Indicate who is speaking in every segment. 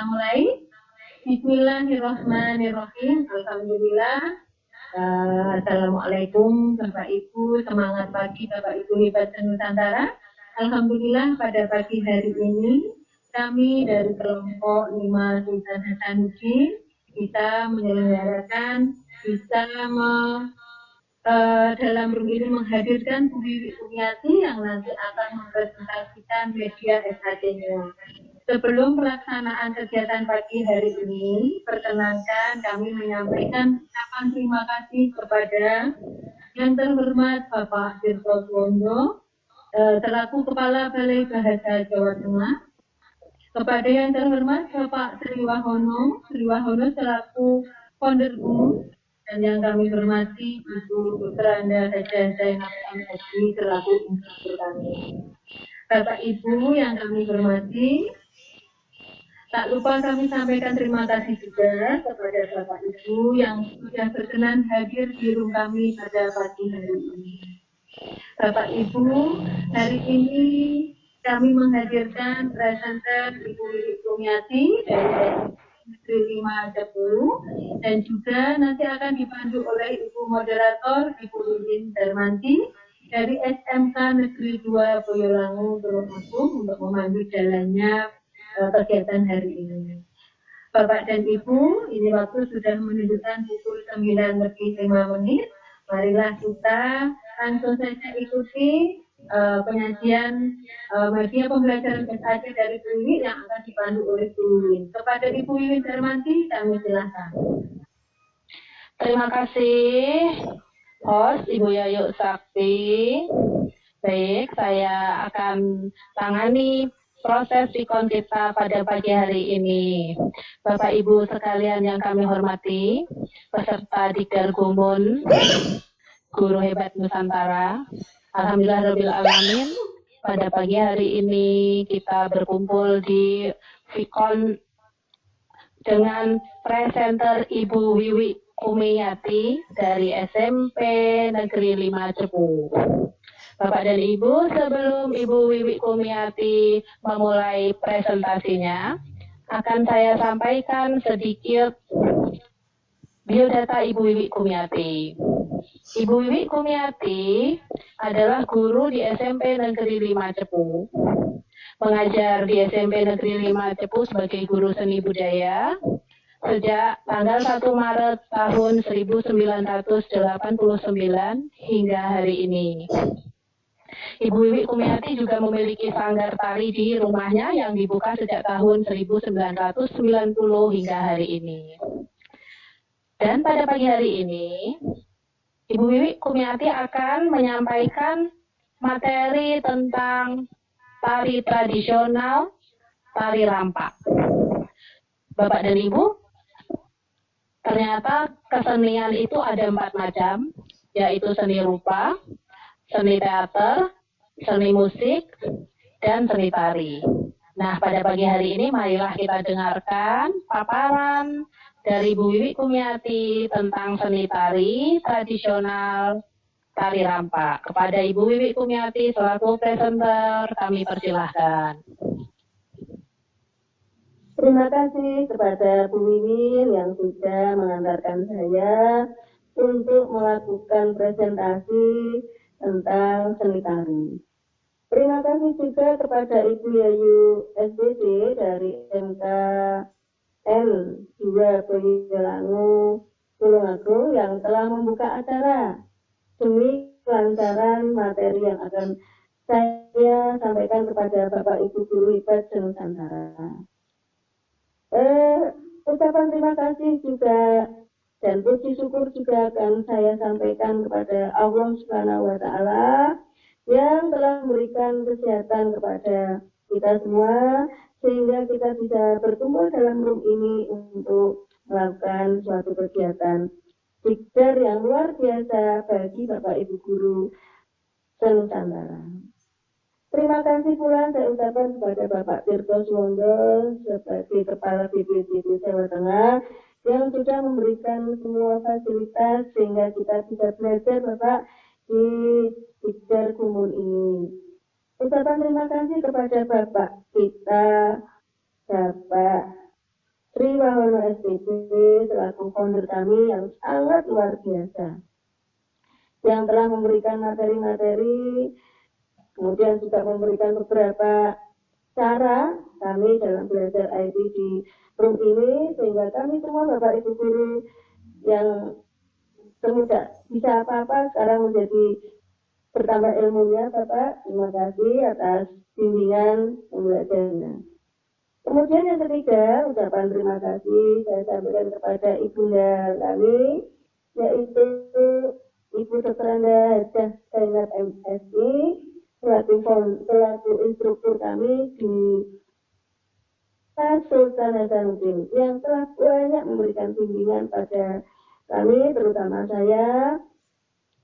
Speaker 1: mulai. Bismillahirrahmanirrahim. Alhamdulillah. Assalamualaikum Bapak Ibu, semangat pagi Bapak Ibu hebat Nusantara. Alhamdulillah pada pagi hari ini kami dari kelompok 5 Sultan Hasanuddin kita menyelenggarakan dalam room ini menghadirkan Bu Wiwi Kurniati yang nanti akan mempresentasikan media SHC-nya. Sebelum pelaksanaan kegiatan pagi hari ini, perkenankan kami menyampaikan ucapan terima kasih kepada yang terhormat Bapak Tirto Suwondo, selaku Kepala Balai Bahasa Jawa Tengah, kepada yang terhormat Bapak Sri Wahono selaku Founder BUM, dan yang kami hormati Ibu Putranda Haja Zainab MSI selaku instruktur kami. Bapak Ibu yang kami hormati, tak lupa kami sampaikan terima kasih juga kepada Bapak Ibu yang sudah berkenan hadir di room kami pada pagi hari ini. Bapak Ibu, hari ini kami menghadirkan presenter Ibu Wiwi Kurniati dari Negeri 5 Jepuru dan juga nanti akan dipandu oleh Ibu Moderator Ibu Lilin Darmanti dari SMK Negeri 2 Boyolangu Tulungagung untuk memandu jalannya kegiatan hari ini. Bapak dan Ibu, ini waktu sudah menunjukkan pukul 9:05. Marilah kita langsung saja ikuti penyajian media pembelajaran SAC dari Bu Wiwi yang akan dipandu oleh Bu Wiwi. Kepada Ibu Wiwi Darmanti, kami silakan.
Speaker 2: Terima kasih, host Ibu Yayu Sakti. Baik, saya akan tangani proses sikon kita pada pagi hari ini. Bapak Ibu sekalian yang kami hormati, peserta Dikdar Gumun, Guru Hebat Nusantara, Alhamdulillah Alamin, pada pagi hari ini kita berkumpul di sikon dengan presenter Ibu Wiwi Kurniati dari SMP Negeri 5 Cepu. Bapak dan Ibu, sebelum Ibu Wiwi Kurniati memulai presentasinya, akan saya sampaikan sedikit biodata Ibu Wiwi Kurniati. Ibu Wiwi Kurniati adalah guru di SMP Negeri 5 Cepu. Mengajar di SMP Negeri 5 Cepu sebagai guru seni budaya sejak tanggal 1 Maret tahun 1989 hingga hari ini. Ibu Wiwi Kurniati juga memiliki sanggar tari di rumahnya yang dibuka sejak tahun 1990 hingga hari ini. Dan pada pagi hari ini, Ibu Wiwi Kurniati akan menyampaikan materi tentang tari tradisional, tari rampak. Bapak dan Ibu, ternyata kesenian itu ada 4 macam, yaitu seni rupa, seni teater, seni musik, dan seni tari. Nah, pada pagi hari ini marilah kita dengarkan paparan dari Bu Wiwi Kurniati tentang seni tari tradisional, tari rampak. Kepada Ibu Wiwi Kurniati selaku presenter, kami persilahkan.
Speaker 3: Terima kasih kepada Bu Wiwi yang sudah mengantarkan saya untuk melakukan presentasi tentang seni tari. Terima kasih juga kepada Ibu Yayu SBD dari SMK N2 Boyolangu Tulungagung yang telah membuka acara demi kelancaran materi yang akan saya sampaikan kepada Bapak Ibu Guru Hebat Nusantara. Ucapan terima kasih juga dan puji syukur juga akan saya sampaikan kepada Allah Subhanahu wa Ta'ala yang telah memberikan kesehatan kepada kita semua sehingga kita bisa berkumpul dalam room ini untuk melakukan suatu kegiatan dikdar yang luar biasa bagi Bapak Ibu Guru Nusantara. Terima kasih pula saya ucapkan kepada Bapak Tirto Suwondo sebagai Kepala BPJS Jawa Tengah yang sudah memberikan semua fasilitas sehingga kita bisa belajar Bapak di Dikdar Gumun ini. Ucapan terima kasih kepada Bapak kita, Bapak Sri Wahono SPP selaku founder kami yang sangat luar biasa, yang telah memberikan materi-materi, kemudian juga memberikan beberapa cara kami dalam belajar IT di room ini, sehingga kami semua Bapak Ibu guru yang semudah bisa apa-apa sekarang menjadi bertambah ilmunya. Bapak, terima kasih atas bimbingan pembelajarannya. Kemudian yang ketiga, ucapan terima kasih saya sampaikan kepada ibunda kami, yaitu Ibu Dr. Anda Hajah Zainab MSI, selaku instruktur kami di Sultan Hasanuddin, yang telah banyak memberikan bimbingan pada kami, terutama saya,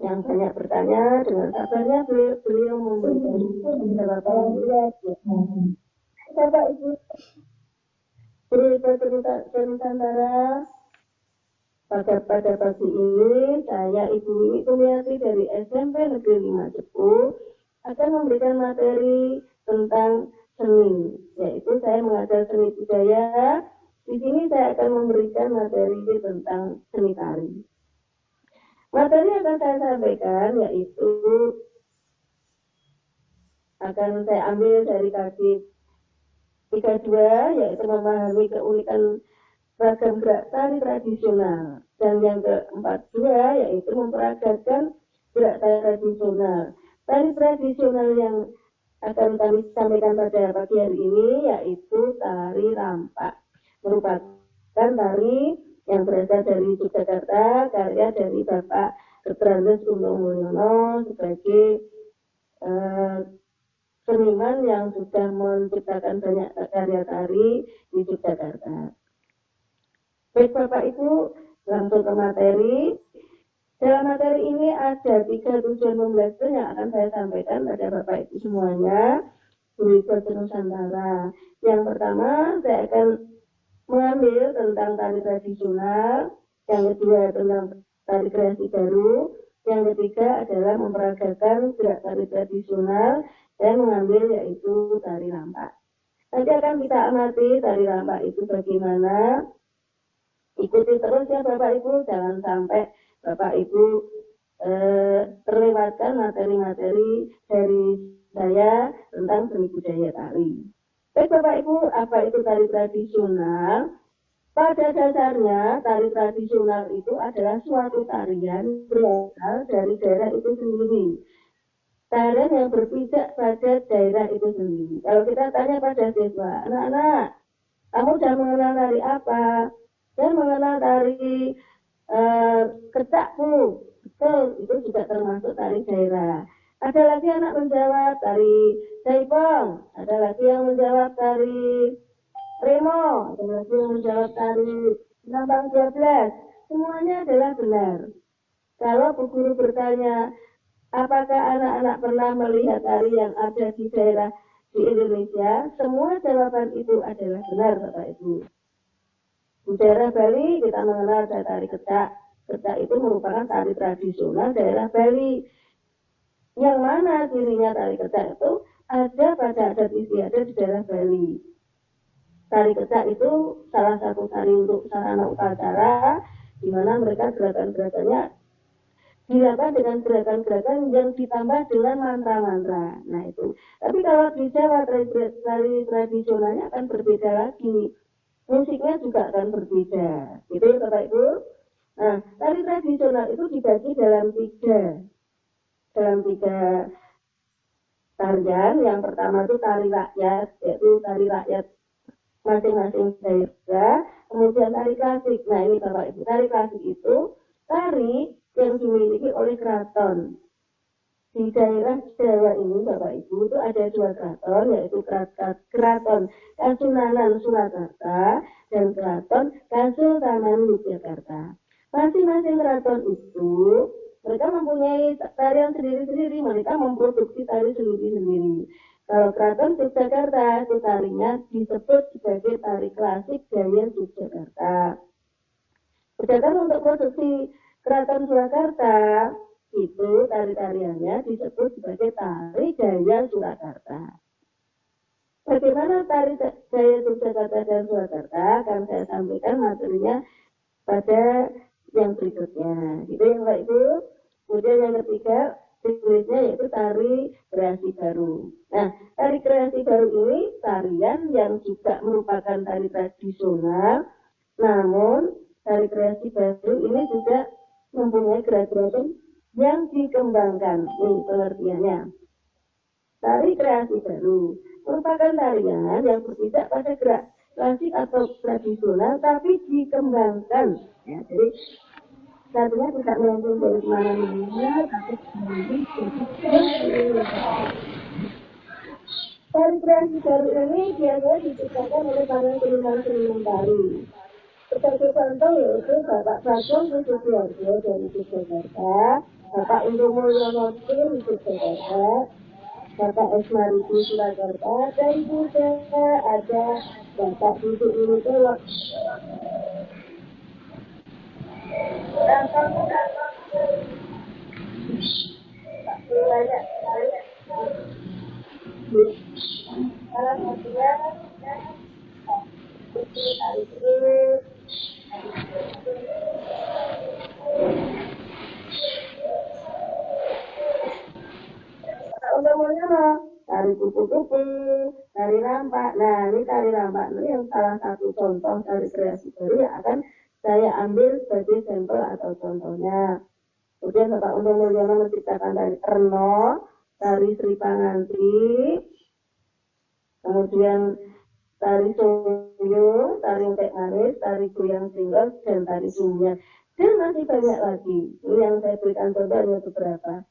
Speaker 3: yang banyak bertanya. Dengan sabarnya beliau memberikan jawaban. Bapak Ibu guru Nusantara, pada pagi ini saya Ibu Wini Kumiati dari SMP Negeri 5 Cepu akan memberikan materi tentang seni, yaitu saya mengajar seni budaya. Di sini saya akan memberikan materi tentang seni tari. Materi yang akan saya sampaikan yaitu akan saya ambil dari kajian 32, yaitu memahami keunikan ragam gerak tari tradisional, dan yang ke-42 yaitu memperagakan gerak tari tradisional. Tari tradisional yang akan kami sampaikan pada pagi hari ini yaitu tari rampak, merupakan tari yang berasal dari Yogyakarta, karya dari Bapak Dr. Andes Untung Mulyono sebagai seniman yang sudah menciptakan banyak karya tari di Yogyakarta. Baik Bapak Ibu, langsung ke materi. Dalam materi ini ada 3 tujuan pembelajaran yang akan saya sampaikan pada Bapak Ibu semuanya, guru Nusantara. Yang pertama, saya akan mengambil tentang tari tradisional, yang kedua tentang tari kreasi baru, yang ketiga adalah memperagakan gerak tari tradisional, dan mengambil yaitu tari rampak. Nanti akan kita amati tari rampak itu bagaimana. Ikuti terus ya Bapak Ibu, jangan sampai Bapak Ibu terlewatkan materi-materi dari saya tentang seni budaya tari. Baik Bapak Ibu, apa itu tari tradisional? Pada dasarnya tari tradisional itu adalah suatu tarian berasal dari daerah itu sendiri. Tarian yang berpijak pada daerah itu sendiri. Kalau kita tanya pada siswa, anak-anak, kamu sudah mengenal tari apa? Saya mengenal tari kecakku. Betul, itu juga termasuk tari daerah. Ada lagi anak menjawab tari jaipong, ada lagi yang menjawab tari remo, ada lagi yang menjawab tari Nambang 12. Semuanya adalah benar. Kalau Bu Guru bertanya, apakah anak-anak pernah melihat tari yang ada di daerah di Indonesia? Semua jawaban itu adalah benar Bapak Ibu. Di daerah Bali kita mengenal ada tari kecak. Kecak itu merupakan tari tradisional daerah Bali. Yang mana cirinya tari kecak itu ada pada adat istiadat di daerah Bali. Tari kecak itu salah satu tari untuk sarana upacara, di mana mereka gerakan-gerakannya dilakukan dengan gerakan-gerakan yang ditambah dengan mantra-mantra. Nah itu. Tapi kalau di Jawa tari tradisionalnya akan berbeda lagi. Musiknya juga akan berbeda. Gitu ya Bapak Ibu. Nah, tari tradisional itu dibagi dalam tiga tarian. Yang pertama itu tari rakyat, yaitu tari rakyat masing-masing daerah. Kemudian tari klasik. Nah ini Bapak Ibu, tari klasik itu tari yang dimiliki oleh keraton. Di daerah Jawa ini Bapak Ibu itu ada 2 keraton, yaitu keraton Kasunanan Surakarta dan keraton Kasultanan Yogyakarta. Masing-masing keraton itu mereka mempunyai tarian sendiri-sendiri, mereka memproduksi tari sendiri-sendiri. Kalau keraton Yogyakarta itu tarinya disebut sebagai tari klasik gaya Yogyakarta. Sedangkan untuk produksi keraton Surakarta itu tari-tariannya disebut sebagai tari gaya Surakarta. Bagaimana tari gaya Yogyakarta dan Surakarta akan saya sampaikan materinya pada yang berikutnya. Gitu ya Bapak Ibu. Kemudian yang ketiga, jenisnya yaitu tari kreasi baru. Nah, tari kreasi baru ini tarian yang juga merupakan tari tradisional, namun tari kreasi baru ini juga mempunyai gerak-gerak yang dikembangkan. Ini pengertiannya. Tari kreasi baru merupakan tarian yang berbeda pada gerak klasik atau tradisional tapi dikembangkan. Ya, jadi satunya tidak melengkung dari mana-mana, tapi tari kreasi baru ini biasanya diciptakan oleh para seniman-seniman baru. Sebagai contoh yaitu Bapak Bagong Susudiarjo dari Yogyakarta, Bapak Indro Mulyono di Yogyakarta, Bapak Esmariti Surakarta, dan juga ada Bapak Duduk Unitewak. Salah satunya tari kupu-kupu, tari rampak. Nah, ini tari rampak ini yang salah satu contoh tari kreasi baru yang akan saya ambil sebagai sampel atau contohnya. Kemudian Bapak Untung Mulyono menciptakan tari Erno, tari Sri Panganti, kemudian tari Soyo, tari Entek Manis, tari Goyang Singgol, dan tari Sumya. Dan masih banyak lagi. Ini yang saya berikan contohnya beberapa.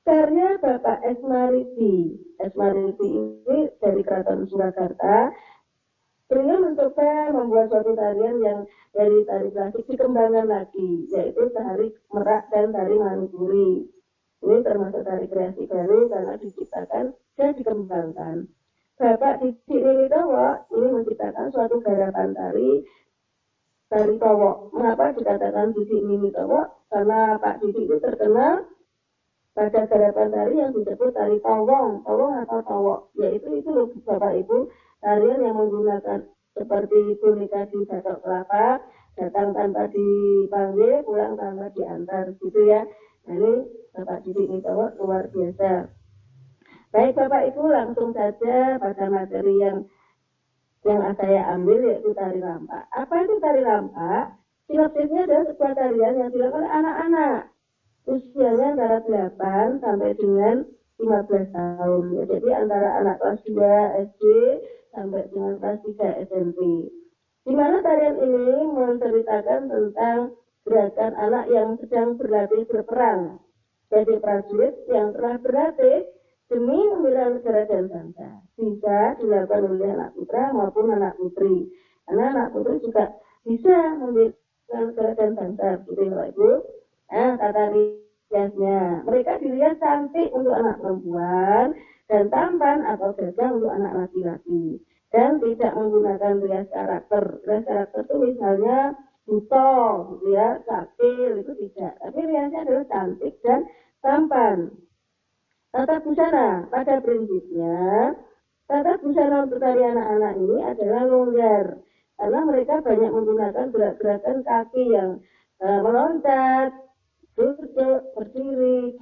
Speaker 3: Karya Bapak Esmariti. Esmariti ini dari Keraton Surakarta. Beliau mencoba membuat suatu tarian yang dari tari klasik dikembangkan lagi, yaitu tari merak dan tari manipuri. Ini termasuk tari kreasi baru karena diciptakan dan dikembangkan. Bapak Didik Ninitowo ini menciptakan suatu garapan tari Towo. Mengapa dikatakan Didik Ninitowo? Karena Pak Didik itu terkenal pada garapan tari yang disebut tari towong atau towo, yaitu itu loh Bapak Ibu, tarian yang menggunakan seperti boneka di batok kelapa, datang tanpa dipanggil, pulang tanpa diantar, gitu ya. Nah, ini Bapak Didik Ninitowo luar biasa. Baik Bapak Ibu, langsung saja pada materi yang saya ambil, yaitu tari rampak. Apa itu tari rampak? Sinopsisnya adalah sebuah tarian yang dilakukan oleh anak-anak. Usianya antara 8 sampai dengan 15 tahun. Ya, jadi antara anak kelas 2 SD sampai dengan kelas 3 SMP. Di mana tarian ini menceritakan tentang gerakan anak yang sedang berlatih berperang. Jadi prajurit yang telah berlatih demi membela negara dan bangsa. Bisa dilakukan oleh anak putra maupun anak putri. Karena anak putri juga bisa membela negara dan bangsa. Gitu ya Bapak Ibu. Nah, tata riasnya, mereka dilihat cantik untuk anak perempuan dan tampan atau gagah untuk anak laki-laki, dan tidak menggunakan rias karakter. Rias karakter itu misalnya buto, gitu ya, sakil, itu tidak. Tapi riasnya adalah cantik dan tampan. Tata busana, pada prinsipnya, tata busana untuk tari anak-anak ini adalah longgar, karena mereka banyak menggunakan gerak-gerakan kaki yang meloncat, duduk, berdiri,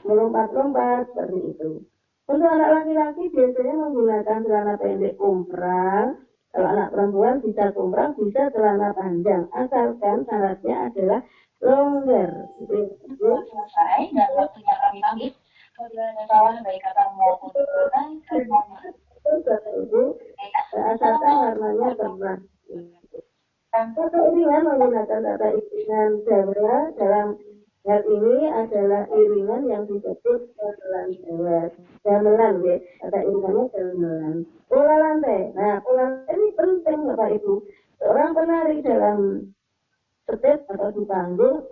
Speaker 3: melompat-lompat, seperti itu. Untuk anak laki-laki biasanya menggunakan celana pendek komprang. Kalau anak perempuan bisa komprang, bisa celana panjang. Asalkan syaratnya adalah longgar.
Speaker 2: Selesai dan waktunya kami panggil. Apabila salah baik kata maupun
Speaker 3: Ibu, asalkan warnanya terang. Tata iringan menggunakan tata iringan Jawa. Dalam hal ini adalah iringan yang disebut gamelan Jawa. Gamelan ya, tata iringannya gamelan. Pola lantai. Nah, pola lantai ini penting Bapak Ibu. Seorang penari dalam stage atau di panggung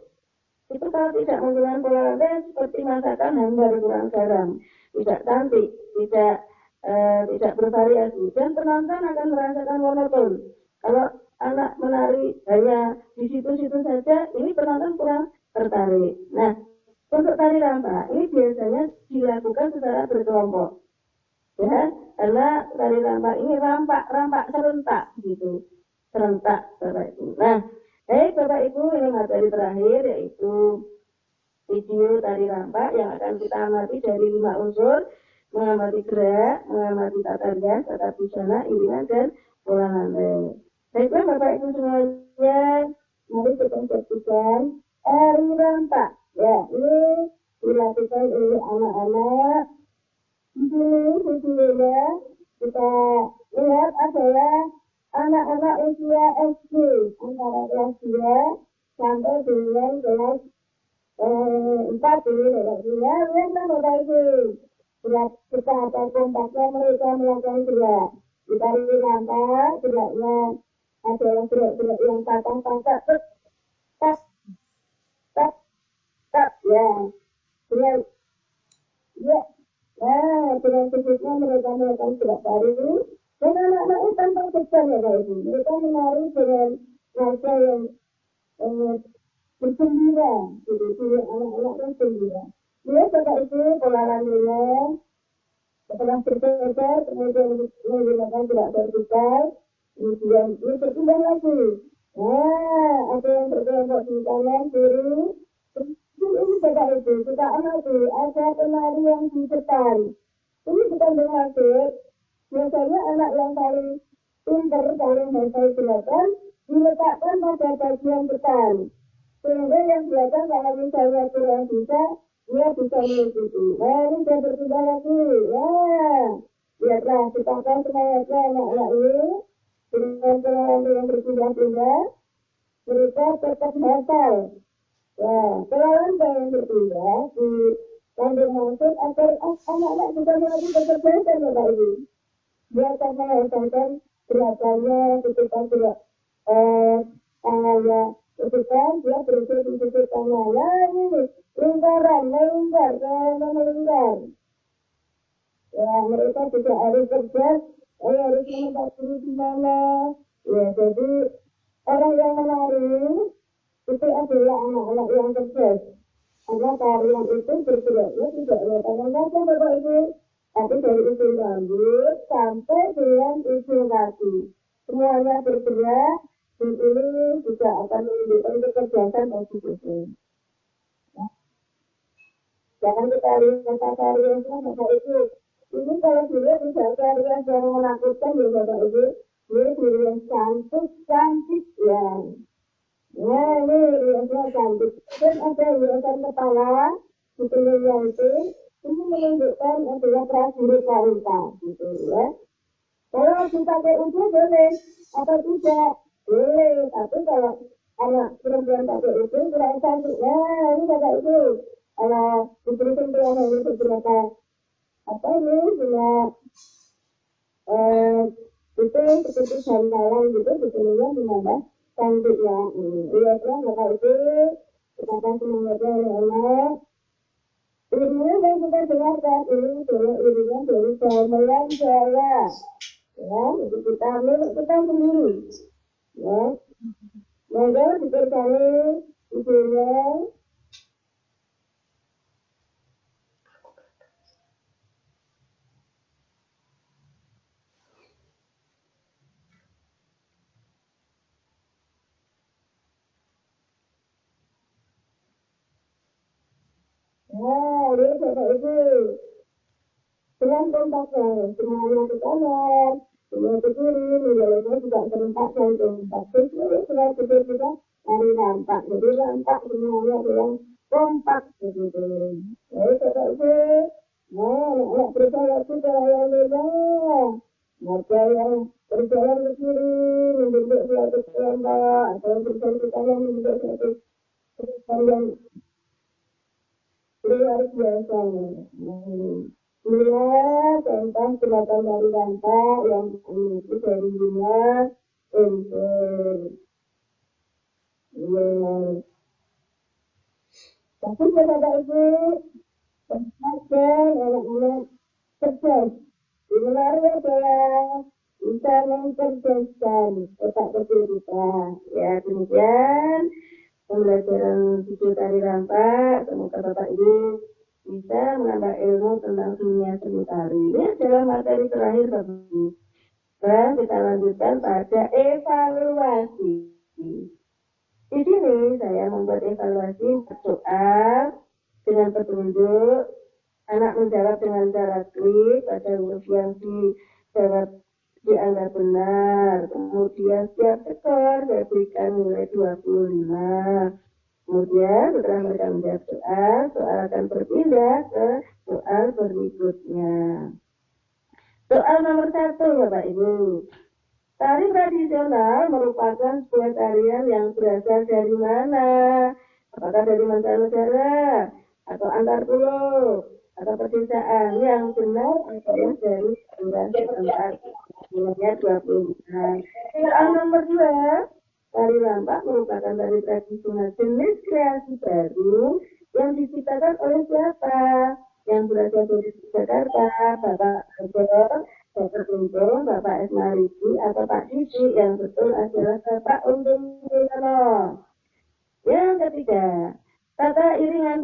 Speaker 3: itu kalau tidak menggunakan pola lantai seperti masakan hambar kurang garam, tidak cantik, tidak bervariasi, dan penonton akan merasakan monoton. Kalau anak menari hanya di situ-situ saja, ini penonton kurang tertarik. Nah, untuk tari rampak ini biasanya dilakukan secara berkelompok. Ya, karena tari rampak ini rampak serentak gitu, serentak Bapak Ibu. Nah, baik Bapak Ibu, ini materi terakhir yaitu video tari rampak yang akan kita amati dari 5 unsur: mengamati gerak, mengamati tata rias, tata busana, iringan, dan pola nandai. Baiklah Bapak Ibu semuanya, mari kita saksikan tari rampak. Ya, ini dilakukan oleh anak-anak. Di sini videonya kita lihat adalah anak-anak usia SD antara kelas 2 sampai dengan kelas 4 ini Bapak-Ibunya. Lihatlah Bapak-Ibu, kita ada kompaknya mereka melakukan gerak. Di tari rampak geraknya adalah gerak-gerak yang patah-patah, tak, tak, tak, ya. Dengan, ya. Nah, dengan sebutnya mereka melakukan gerak tari dan anak-anak itu tanpa beban ya Bapak Ibu. Mereka menari dengan rasa yang bergembira, gitu. Anak-anak kan gembira. Lihat Bapak Ibu pola larinya, setelah bergeser kemudian menggunakan gerak vertikal, kemudian ini berpindah lagi. Nah, ada yang bergerak di kanan kiri. Ini Bapak Ibu, kita amati ada penari yang di depan. Ini bukan bermaksud biasanya anak yang paling pintar, paling hafal gerakan diletakkan pada bagian depan, sehingga yang belakang kalau misalnya kurang bisa, dia bisa mengikuti. Nah, ini sudah berpindah lagi. Nah, lihatlah, kita akan semangatnya anak-anak ini dengan penari yang berpindah-pindah, mereka tetap hafal. Nah, pelawan yang berpindah di kandung maksud agar anak-anak juga menjadi kecerdasan Bapak Ibu. Dia akan menghasilkan gerakannya ketika gerak tangannya ketika dia berada di sisi tangannya ini lingkaran, melingkar. Ya, mereka juga harus cerdas, harus mengetahui di mana. Ya, jadi orang yang menari itu adalah anak-anak yang cerdas. Karena tarian itu bergeraknya tidak oleh tangan saja Bapak Ibu, tapi dari ujung rambut sampai dengan ujung kaki. Semuanya bergerak, dan ini juga akan menunjukkan kecerdasan bagi kita. Ya. Jangan kita lihat tariannya Bapak Ibu. Ini kalau dilihat tidak tarian yang menakutkan ya Bapak Ibu. Ini tarian cantik ya. Nah, ini riasnya cantik. Dan ada hiasan kepala di tengahnya itu. Ini menunjukkan adalah prajurit wanita, gitu ya. Kalau dipakai ujung boleh atau tidak boleh, tapi kalau anak perempuan pakai ujung kurang cantik. Nah, ini Bapak Ibu, kalau diberikan pilihan ini beberapa apa ini punya itu seperti sandalan gitu, sebetulnya menambah cantiknya. Lihatlah Bapak Ibu, kita akan semangatnya anak-anak. Iringan yang kita dengarkan ini adalah iringan dari gamelan Jawa. Ya, jadi kita menentukan sendiri. Ya, maka dipercaya ibunya. Nah, ini Bapak Ibu. Dengan kompaknya, semuanya ke kanan, semua ke kiri, menjalannya juga serentak dan kompak. Jadi sudah kita dari rampak. Jadi rampak semuanya adalah kompak. Begitu. Jadi Bapak Ibu. Nah, anak berjalan kita yang beda. Maka yang berjalan ke kiri, membentuk suatu kelompok, atau berjalan ke kanan, membentuk suatu kelompok yang luar biasa. Lihat tentang gerakan dari rampak yang memiliki dari bunga unsur. Tapi Bapak Ibu, tempatkan anak-anak cerdas. Sebenarnya adalah bisa mencerdaskan otak kecil kita. Ya, demikian pembelajaran video tari rampak. Semoga Bapak Ibu bisa menambah ilmu tentang dunia seni tari. Ini adalah materi terakhir Bapak Ibu. Dan kita lanjutkan pada evaluasi. Di sini saya membuat evaluasi berdoa dengan petunjuk, anak menjawab dengan cara klik pada huruf yang dijawab dianggap benar. Kemudian setiap skor saya berikan nilai 25. Kemudian setelah mereka menjawab soal akan berpindah ke soal berikutnya. Soal nomor 1 Bapak Ibu. Tari tradisional merupakan sebuah tarian yang berasal dari mana? Apakah dari mancanegara, atau antar pulau, atau pedesaan? Yang benar adalah dari tempat nilainya 20. Soal nomor 2, tari lampak merupakan tari tradisional jenis kreasi baru yang diciptakan oleh siapa? Yang berasal dari Jakarta, Bapak Harjo, Bapak Untung, Bapak Esmaridi, atau Pak Didi. Yang betul adalah Bapak Untung Wiyono. Yang ketiga, tata iringan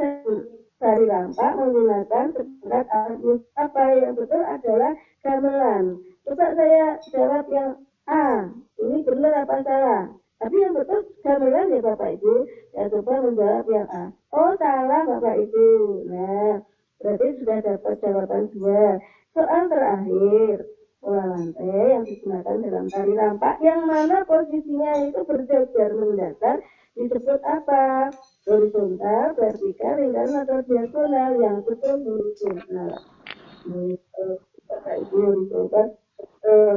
Speaker 3: tari lampak menggunakan seperangkat alat musik apa? Yang betul adalah gamelan. Coba saya jawab yang A. Ini benar apa salah? Tapi yang betul gamelan ya Bapak Ibu. Ya coba menjawab yang A. Oh salah Bapak Ibu. Nah, berarti sudah dapat jawaban 2. Soal terakhir, pola lantai yang digunakan dalam tari lampak yang mana posisinya itu berjajar mendatar disebut apa? Horizontal, vertikal, lingkaran, atau diagonal? Yang betul horizontal. Bapak Ibu horizontal.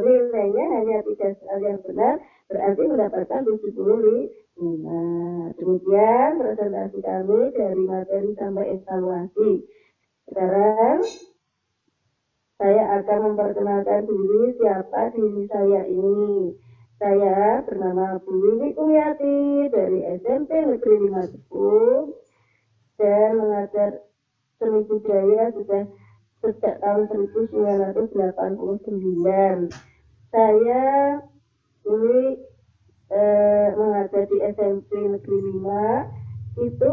Speaker 3: Nilainya hanya 3 soal yang benar, berarti mendapatkan 75. Demikian presentasi kami dari materi sampai evaluasi. Sekarang saya akan memperkenalkan diri siapa diri saya ini. Saya bernama Bu Wiwi Kumyati dari SMP Negeri 5 Tepung dan mengajar seni budaya sudah sejak tahun 1989. Saya ini mengajar di SMP Negeri 5 itu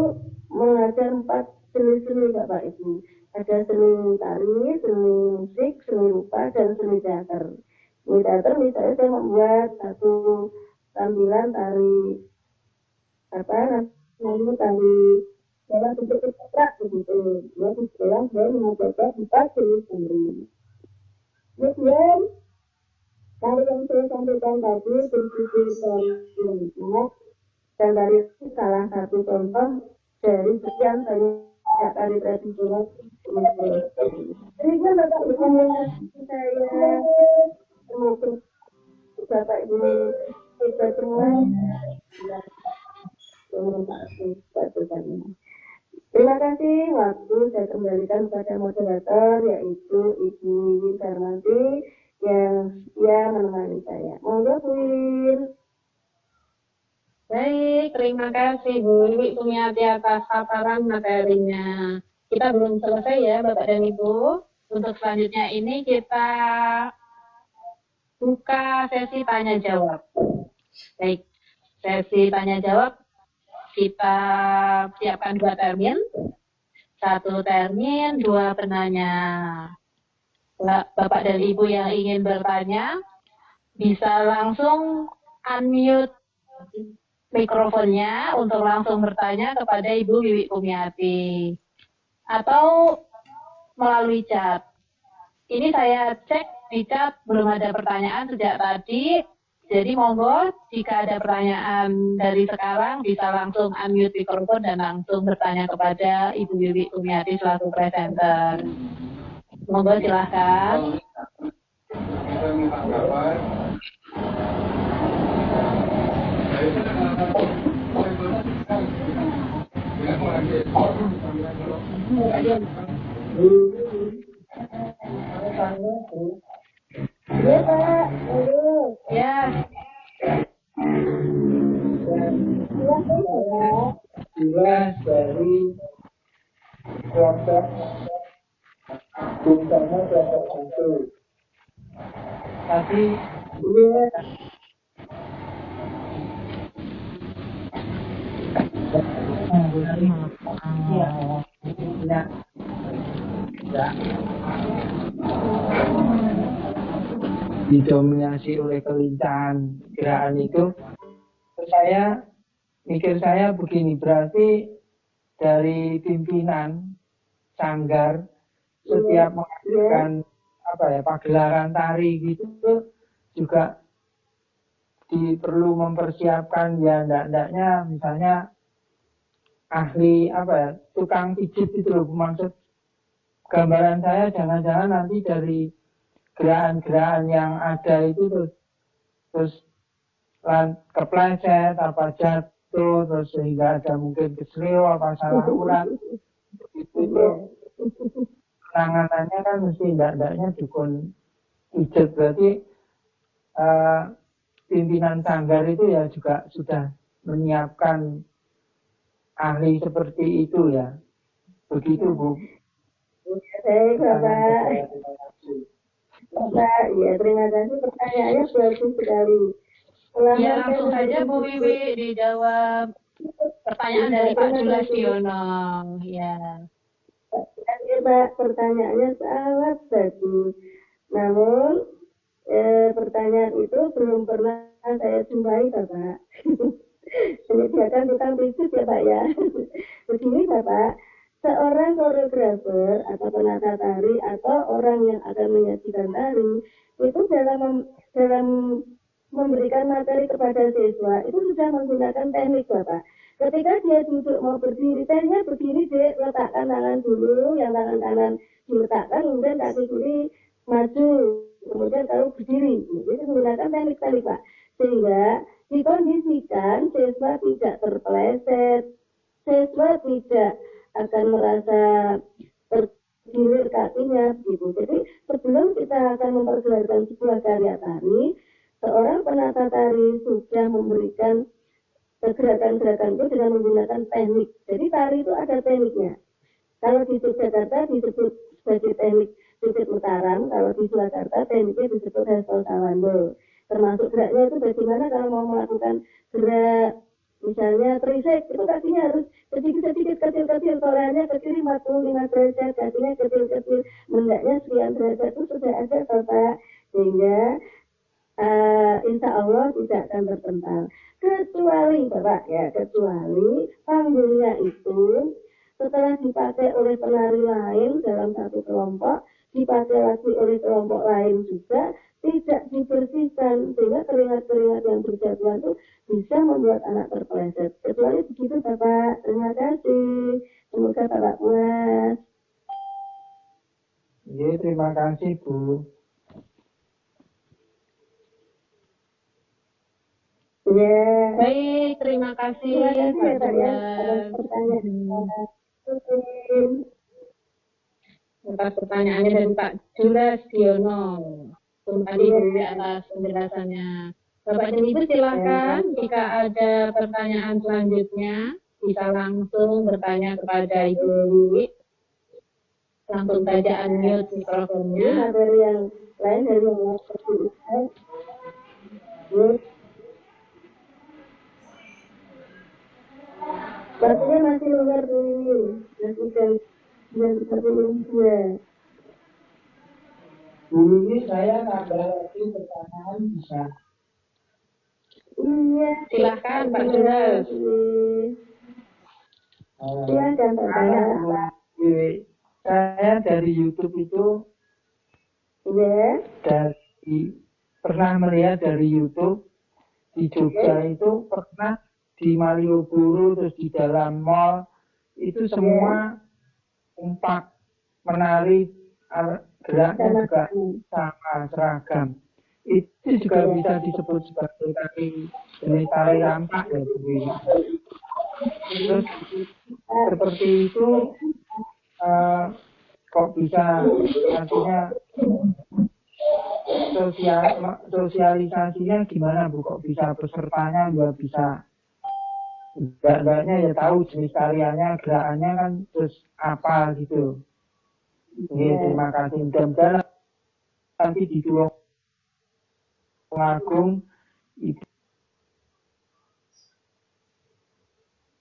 Speaker 3: mengajar 4 jenis seni Bapak Ibu. Ada seni tari, seni musik, seni rupa, dan seni teater. Seni teater misalnya saya membuat satu tampilan tari tari dalam bentuk ketoprak begitu. Ya, setelah saya mengajarkan 4 jenis tari. Kemudian tari yang saya sampaikan tadi berjudul tari lampak, dan tari itu salah satu contoh dari sekian tari tradisional. Demikian Bapak Ibu, saya semoga Bapak Ibu kita semua terima kasih. Waktu saya kembalikan kepada moderator yaitu Ibu Wiwin Darmanti yang setia menemani saya. Monggo Bu Wiwin.
Speaker 2: Baik, terima kasih Bu Wiwi Kumyati atas paparan materinya. Kita belum selesai ya Bapak dan Ibu. Untuk selanjutnya ini kita buka sesi tanya jawab. Baik, sesi tanya jawab kita siapkan 2 termin. 1 termin, 2 penanya. Bapak dan Ibu yang ingin bertanya bisa langsung unmute mikrofonnya untuk langsung bertanya kepada Ibu Wiwi Kumyati atau melalui chat. Ini saya cek di chat belum ada pertanyaan sejak tadi, jadi monggo jika ada pertanyaan dari sekarang bisa langsung unmute mikrofon dan langsung bertanya kepada Ibu Wiwi Kumyati selaku presenter. Monggo silahkan.
Speaker 3: Ya Pak,
Speaker 2: Ya.
Speaker 4: Jelas dari kelompok Bung Karno kelompok itu. Tapi didominasi oleh kelincahan gerakan itu. Mikir saya begini, berarti dari pimpinan sanggar setiap mengadakan pagelaran tari gitu juga perlu mempersiapkan ya ndaknya misalnya ahli tukang pijit itu loh. Maksud gambaran saya jangan-jangan nanti dari gerakan-gerakan yang ada itu terus kepleset apa jatuh terus sehingga ada mungkin kesleo apa salah urat itu penanganannya kan mesti ndaknya dukun pijit. Berarti pimpinan sanggar itu ya juga sudah menyiapkan ahli seperti itu ya. Begitu Bu.
Speaker 3: Baik Bapak. Bapak, ya terima kasih, pertanyaannya bagus sekali.
Speaker 2: Ya langsung saja Bu Wiwi dijawab pertanyaan dari Pak Julastiono. Ya.
Speaker 3: Ya Pak, pertanyaannya sangat bagus. Namun pertanyaan itu belum pernah saya jumpai Bapak. Menyediakan tukang pijit ya Pak ya. Begini Bapak, seorang koreografer atau penata tari atau orang yang akan menyajikan tari itu dalam memberikan materi kepada siswa itu sudah menggunakan teknik Bapak. Ketika dia duduk mau berdiri, tadinya berdiri dia letakkan tangan dulu, yang tangan kanan diletakkan, kemudian kaki kiri maju, kemudian baru berdiri. Jadi menggunakan teknik Pak, sehingga dikondisikan siswa tidak terpeleset, siswa tidak akan merasa tergilir kakinya gitu. Jadi sebelum kita akan memperlihatkan sebuah karya tari, seorang penata tari sudah memberikan gerakan-gerakan itu dengan menggunakan teknik. Jadi tari itu ada tekniknya. Kalau di Yogyakarta disebut sebagai teknik sujud mataram, kalau di Surakarta tekniknya disebut hesel sawando. Termasuk geraknya itu bagaimana kalau mau melakukan gerak misalnya trisek, itu kakinya harus sedikit-sedikit kecil-kecil, torannya ke kiri 45 derajat, kakinya kecil-kecil, mendaknya sekian derajat, itu sudah ada Bapak. Sehingga insya Allah tidak akan terpental. Kecuali Bapak ya, kecuali panggungnya itu setelah dipakai oleh penari lain dalam satu kelompok, dipakai lagi oleh kelompok lain juga, tidak dibersihkan, sehingga keringat-keringat yang berjatuhan itu bisa membuat anak terpeleset. Kecuali begitu Bapak. Terima kasih. Semoga Bapak puas.
Speaker 4: Ya, terima kasih Bu.
Speaker 3: Ya.
Speaker 2: Baik, terima kasih Pak Julas. Atas pertanyaannya dari Pak Julastiono. Terima kasih atas penjelasannya. Bapak dan Ibu silakan jika ada pertanyaan selanjutnya bisa langsung bertanya kepada Ibu Wiwi. Langsung saja unmute mikrofonnya.
Speaker 3: Dari yang lain dari yang seperti itu. Waktunya masih luar dulu, masih jam 9.42.
Speaker 4: Bu ini saya nambah lagi pertanyaan bisa.
Speaker 3: Iya.
Speaker 2: Silakan Pak Julas.
Speaker 3: Silakan Pak.
Speaker 4: Saya dari YouTube itu pernah melihat dari YouTube di Jogja itu pernah di Malioboro terus di dalam mall itu semua kompak menari geraknya juga sama seragam. Itu juga bisa disebut sebagai tari rampak ya Bu. Terus seperti itu kok bisa artinya sosialisasinya gimana Bu, kok bisa pesertanya juga bisa enggaknya ya tahu jenis tariannya, gerakannya kan terus apa gitu. Terima kasih. Mudah-mudahan nanti di Tulungagung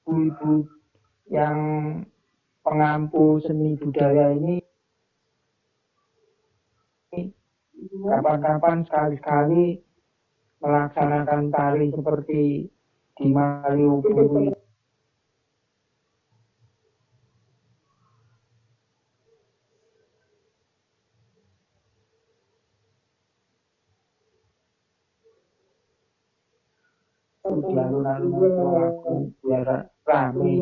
Speaker 4: ibu-ibu yang pengampu seni budaya ini kapan-kapan sekali-sekali melaksanakan tari seperti di Malioboro. Di alun-alun aku biar rame.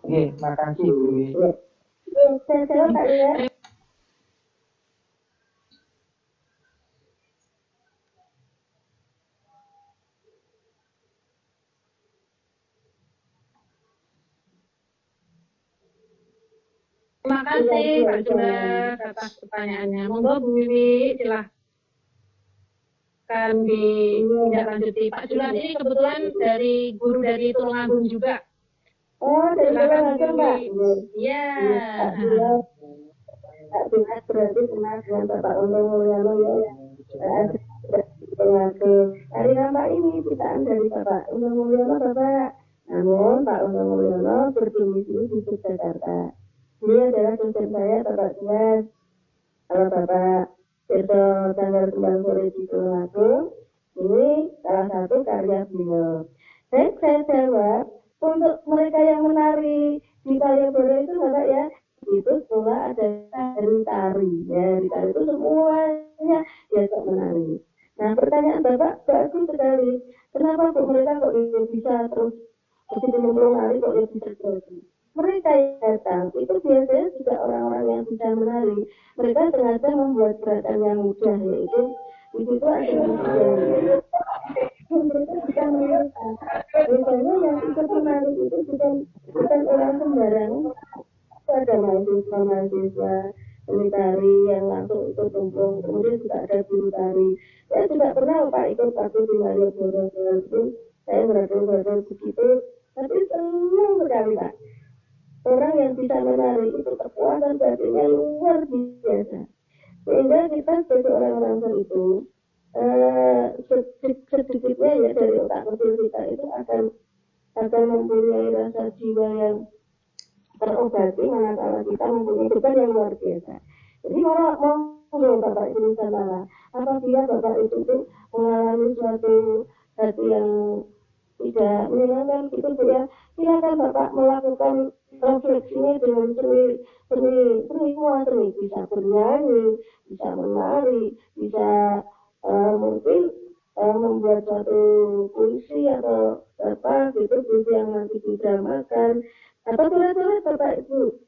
Speaker 4: Oke, makasih Bu.
Speaker 3: Saya jawab Pak ya.
Speaker 2: Terima kasih Pak Jules atas pertanyaannya. Monggo Bu Wiwi, silahkan ditindaklanjuti. Pak Jules ini kebetulan dari guru dari Tulungagung juga.
Speaker 3: Oh, dari Tulungagung Pak.
Speaker 2: Iya.
Speaker 3: Pak Jules berarti kenal dengan Bapak Untung Mulyono ya. Tulungagung. Hari nama ini ciptaan dari Bapak Untung Mulyono Bapak. Namun Pak Untung Mulyono berdomisili di Yogyakarta. Dia adalah dosen saya Bapak Jules. Kalau Bapak besok tanggal 9 sore di Tulungagung, ini salah satu karya beliau. Saya jawab, untuk mereka yang menari di Malioboro itu Bapak ya, itu semua ada dari tari. Ya, di tari itu semuanya biasa menari. Nah, pertanyaan Bapak bagus sekali. Kenapa kok mereka kok bisa terus begitu menari kok bisa terus? Mereka yang datang itu biasanya juga orang-orang yang bisa menari. Mereka sengaja membuat gerakan yang mudah, yaitu di situ ada mudah. Mereka bisa menari. Biasanya yang ikut menari itu bukan orang sembarangan. Ada mahasiswa seni tari yang langsung ikut tumpung. Kemudian juga ada guru tari. Saya tidak pernah Pak ikut waktu di Malioboro. Saya berada begitu, tapi senang sekali Pak. Orang yang bisa menari itu kekuatan batinnya luar biasa. Sehingga kita sebagai orang-orang itu sedikitnya ya dari otak kecil kita itu akan mempunyai rasa jiwa yang terobati manakala kita mempunyai beban yang luar biasa. Jadi mau Bapak itu misalnya apabila Bapak itu mengalami suatu hati yang tidak menyenangkan gitu ya, silakan Bapak melakukan refleksinya dengan seni bisa bernyanyi, bisa menari, bisa mungkin membuat suatu puisi atau apa gitu, puisi yang nanti didramakan atau tulis-tulis Bapak itu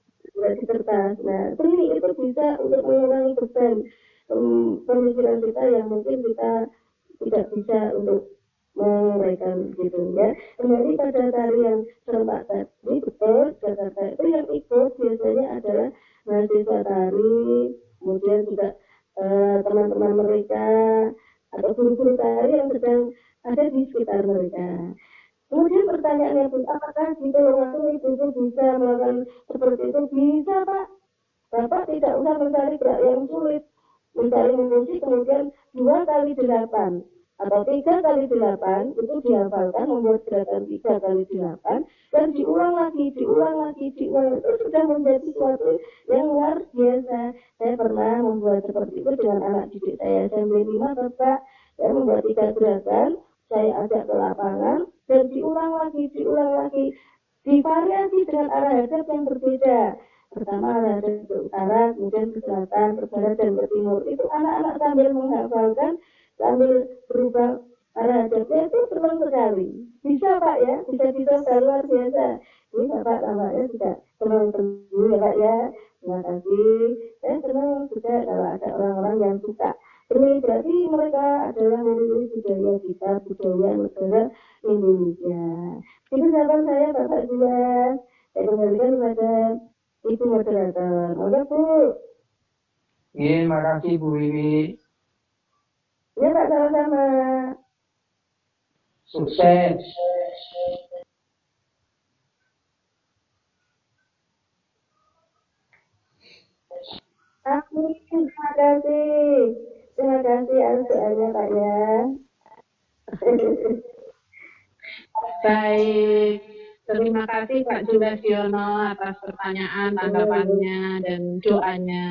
Speaker 3: di kertas. Nah, seni itu bisa untuk mengurangi beban pemikiran kita yang mungkin kita tidak bisa untuk menguraikan gitu ya. Kembali pada tarian serempak tadi, betul, Jakarta itu yang ikut biasanya adalah mahasiswa tari, kemudian juga teman-teman mereka atau guru-guru tari yang sedang ada di sekitar mereka. Kemudian pertanyaannya pun, apakah di Tulungagung itu bisa melakukan seperti itu? Bisa Pak. Bapak tidak usah mencari gerak yang sulit, mencari musik kemudian 2 kali 8 atau 3 kali 8 itu dihafalkan, membuat gerakan 3 kali 8 dan diulang lagi itu sudah menjadi sesuatu yang luar biasa. Saya pernah membuat seperti itu dengan anak didik saya SMP 5 Bapak. Saya membuat 3 gerakan, saya ajak ke lapangan dan diulang lagi divariasi dengan arah hadap yang berbeda. Pertama arah hadap ke utara, kemudian ke selatan, ke barat dan ke timur. Itu anak-anak sambil menghafalkan, sambil berubah arah hadapnya, itu senang sekali. Bisa Pak ya, bisa luar biasa. Ini Bapak tampaknya juga senang ya Pak ya. Terima kasih. Saya senang juga kalau ada orang-orang yang suka. Ini berarti mereka adalah memiliki budaya kita, budaya negara Indonesia. Itu jawaban saya Bapak Jules. Saya kembalikan kepada Ibu moderator. Oke Bu.
Speaker 4: Iya, makasih Bu Wiwi.
Speaker 3: Ya Pak, sama-sama.
Speaker 4: Sukses.
Speaker 3: Amin. kasih. Terima kasih atas doanya Pak ya.
Speaker 2: Baik, terima kasih Pak Julasyono atas pertanyaan, tanggapannya, dan doanya.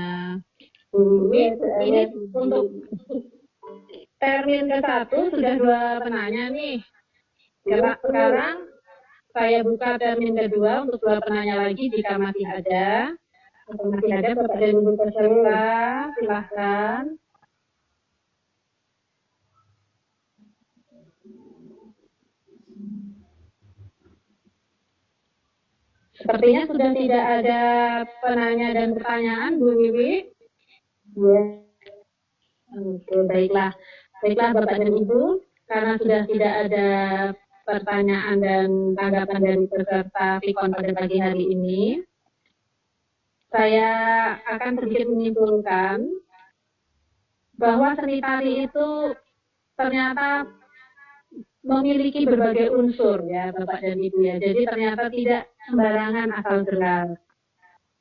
Speaker 2: Ini untuk termin ke-1 sudah 2 penanya nih. Sekarang saya buka termin kedua untuk 2 penanya lagi jika masih ada. Jika masih ada Bapak dan Ibu peserta, silahkan. Sepertinya sudah tidak ada penanya dan pertanyaan, Bu Wiwi.
Speaker 3: Ya.
Speaker 2: Oke, baiklah. Baiklah Bapak dan Ibu, karena sudah tidak ada pertanyaan dan tanggapan dari peserta Vikon pada pagi hari ini, saya akan sedikit menyimpulkan bahwa seni tari itu ternyata memiliki berbagai unsur ya Bapak dan Ibu ya. Jadi ternyata tidak sembarangan asal gerak.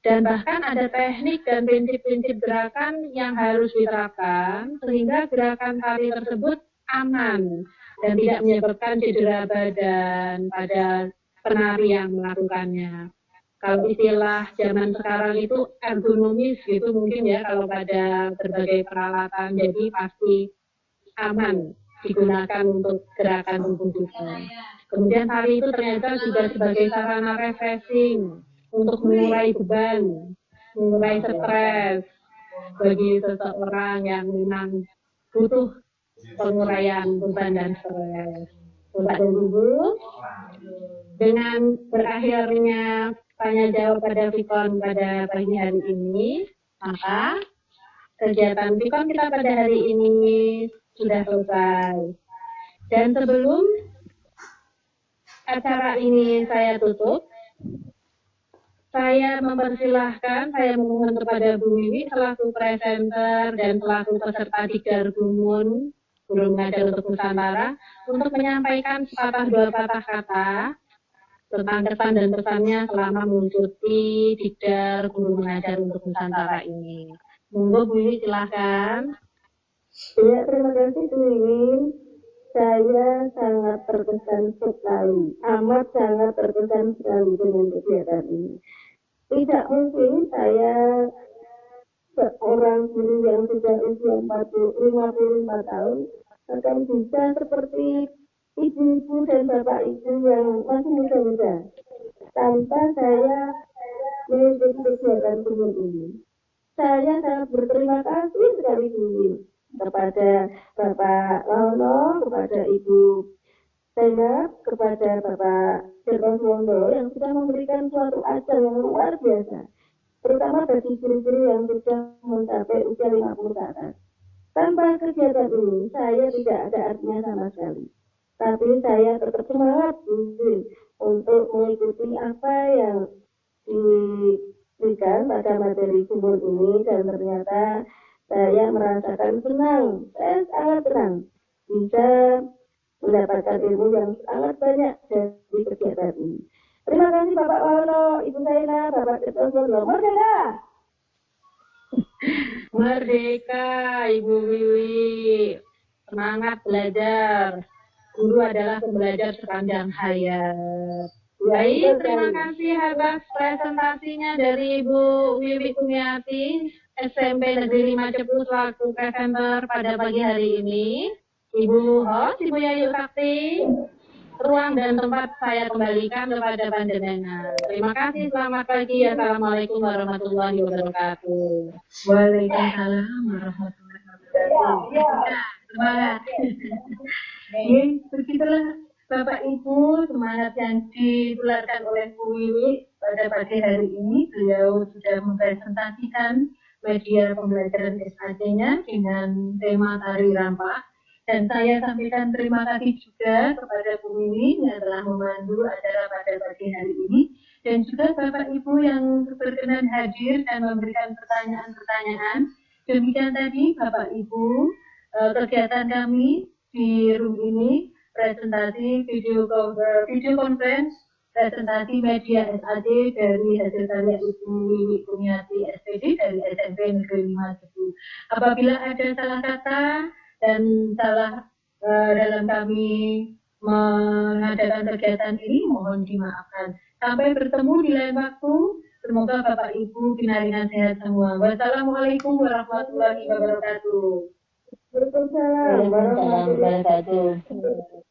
Speaker 2: Dan bahkan ada teknik dan prinsip-prinsip gerakan yang harus diterapkan sehingga gerakan tari tersebut aman dan tidak menyebabkan cedera badan pada penari yang melakukannya. Kalau istilah zaman sekarang itu ergonomis gitu mungkin ya kalau pada berbagai peralatan, jadi pasti aman digunakan untuk gerakan tubuh kita. Kemudian tari itu ternyata juga sebagai sarana refreshing untuk mengurai beban, mengurai stres bagi seseorang yang memang butuh penguraian beban dan stres. Bapak dan Ibu, dengan berakhirnya tanya jawab pada Vikon pada pagi hari ini, maka kegiatan Vikon kita pada hari ini sudah selesai. Dan sebelum acara ini saya tutup, saya mempersilahkan, saya memohon kepada Bu Wiwi selaku presenter dan selaku peserta Dikdar Gumun, Guru Mengajar untuk Nusantara, untuk menyampaikan sepatah dua patah kata tentang kesan dan pesannya selama mengikuti Dikdar Guru Mengajar untuk Nusantara ini. Monggo Bu Wiwi silahkan.
Speaker 3: Ya, terima kasih Bu Wiwi. Saya sangat terkesan sekali, amat sangat terkesan sekali dengan kegiatan ini. Tidak mungkin saya seorang guru yang sudah usia 55 tahun akan bisa seperti ibu-ibu dan bapak ibu yang masih muda-muda tanpa saya mengikuti kegiatan guru ini. Saya sangat berterima kasih sekali Bu kepada Bapak Laono, kepada Ibu Zainab, kepada Bapak Dirgoswondo yang sudah memberikan suatu ajar yang luar biasa, terutama bagi guru-guru yang sudah mencapai usia 50 ke atas. Tanpa kegiatan ini, saya tidak ada artinya sama sekali. Tapi saya tetap semangat untuk mengikuti apa yang diberikan pada materi Gumun ini, dan ternyata saya merasakan senang, saya sangat senang bisa mendapatkan ilmu yang sangat banyak dari kegiatan ini. Terima kasih Bapak Laono, Ibu Zainab, Bapak Dirgoswondo. Merdeka!
Speaker 2: Merdeka, Ibu Wiwi. Semangat belajar. Guru adalah pembelajar sepanjang hayat. Baik, terima kasih atas presentasinya dari Ibu Wiwi Kumiati, SMP Negeri 5 Cepu selaku presenter pada pagi hari ini. Ibu host, Ibu Yayu Sakti, ruang dan tempat saya kembalikan kepada panjenengan. Terima kasih, selamat pagi. Assalamualaikum warahmatullahi wabarakatuh.
Speaker 1: Waalaikumsalam warahmatullahi wabarakatuh. Semangat. Begitulah Bapak Ibu, semangat yang ditularkan oleh Bu Wiwi pada pagi hari ini. Beliau sudah mempresentasikan media pembelajaran SAC-nya dengan tema tari rampak. Dan saya sampaikan terima kasih juga kepada Bu Wiwi yang telah memandu acara pada pagi hari ini. Dan juga Bapak Ibu yang berkenan hadir dan memberikan pertanyaan-pertanyaan. Demikian tadi Bapak Ibu, kegiatan kami di room ini, presentasi video conference presentasi media SAD dari hasil karya Ibu Wiwi Kurniati SPD dari SMP Negeri 5 Cepu. Apabila ada salah kata dan salah dalam kami mengadakan kegiatan ini, mohon dimaafkan. Sampai bertemu di lain waktu. Semoga Bapak Ibu pinaringan sehat semua. Wassalamualaikum warahmatullahi wabarakatuh.
Speaker 3: Waalaikumsalam warahmatullahi wabarakatuh.